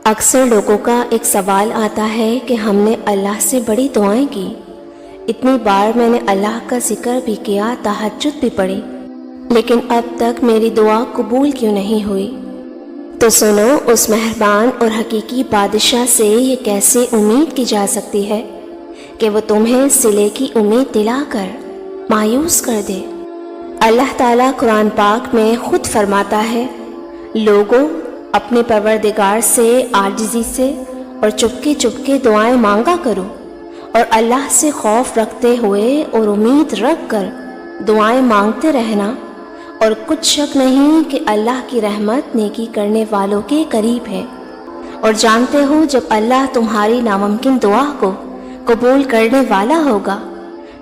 اکثر لوگوں کا ایک سوال آتا ہے کہ ہم نے اللہ سے بڑی دعائیں کی، اتنی بار میں نے اللہ کا ذکر بھی کیا، تہجد بھی پڑھی، لیکن اب تک میری دعا قبول کیوں نہیں ہوئی؟ تو سنو، اس مہربان اور حقیقی بادشاہ سے یہ کیسے امید کی جا سکتی ہے کہ وہ تمہیں صلے کی امید دلا کر مایوس کر دے۔ اللہ تعالیٰ قرآن پاک میں خود فرماتا ہے، لوگوں اپنے پروردگار سے عاجزی سے اور چپکے چپکے دعائیں مانگا کرو، اور اللہ سے خوف رکھتے ہوئے اور امید رکھ کر دعائیں مانگتے رہنا، اور کچھ شک نہیں کہ اللہ کی رحمت نیکی کرنے والوں کے قریب ہے۔ اور جانتے ہو، جب اللہ تمہاری ناممکن دعا کو قبول کرنے والا ہوگا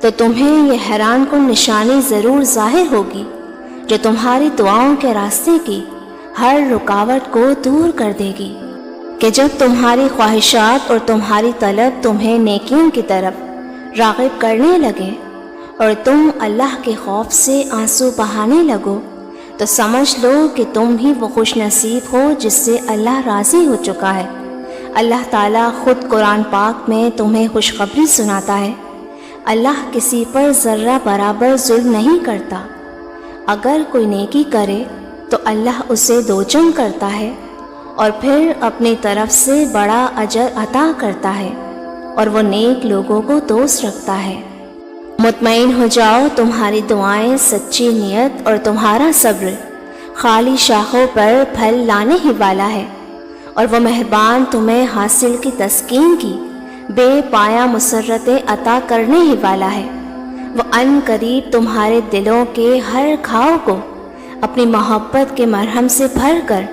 تو تمہیں یہ حیران کن نشانی ضرور ظاہر ہوگی جو تمہاری دعاؤں کے راستے کی ہر رکاوٹ کو دور کر دے گی، کہ جب تمہاری خواہشات اور تمہاری طلب تمہیں نیکیوں کی طرف راغب کرنے لگے اور تم اللہ کے خوف سے آنسو بہانے لگو، تو سمجھ لو کہ تم ہی وہ خوش نصیب ہو جس سے اللہ راضی ہو چکا ہے۔ اللہ تعالیٰ خود قرآن پاک میں تمہیں خوشخبری سناتا ہے، اللہ کسی پر ذرہ برابر ظلم نہیں کرتا۔ اگر کوئی نیکی کرے تو اللہ اسے دوچن کرتا ہے اور پھر اپنی طرف سے بڑا اجر عطا کرتا ہے، اور وہ نیک لوگوں کو دوست رکھتا ہے۔ مطمئن ہو جاؤ، تمہاری دعائیں، سچی نیت اور تمہارا صبر خالی شاخوں پر پھل لانے ہی والا ہے، اور وہ مہربان تمہیں حاصل کی تسکین کی بے پایا مسرتیں عطا کرنے ہی والا ہے۔ وہ ان قریب تمہارے دلوں کے ہر گھاؤ کو اپنی محبت کے مرہم سے بھر کر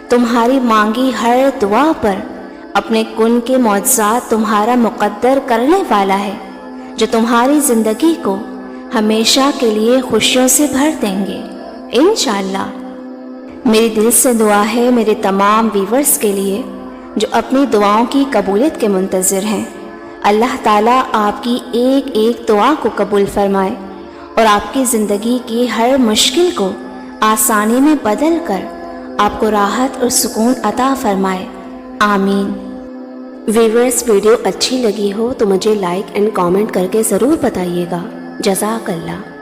تمہاری مانگی ہر دعا پر اپنے کن کے معجزات تمہارا مقدر کرنے والا ہے، جو تمہاری زندگی کو ہمیشہ کے لیے خوشیوں سے بھر دیں گے انشاءاللہ۔ میری دل سے دعا ہے میرے تمام ویورز کے لیے جو اپنی دعاؤں کی قبولیت کے منتظر ہیں۔ اللہ تعالیٰ آپ کی ایک ایک دعا کو قبول فرمائے اور آپ کی زندگی کی ہر مشکل کو آسانی میں بدل کر آپ کو راحت اور سکون عطا فرمائے، آمین۔ ویورز، ویڈیو اچھی لگی ہو تو مجھے لائک اینڈ کامنٹ کر کے ضرور بتائیے گا۔ جزاک اللہ۔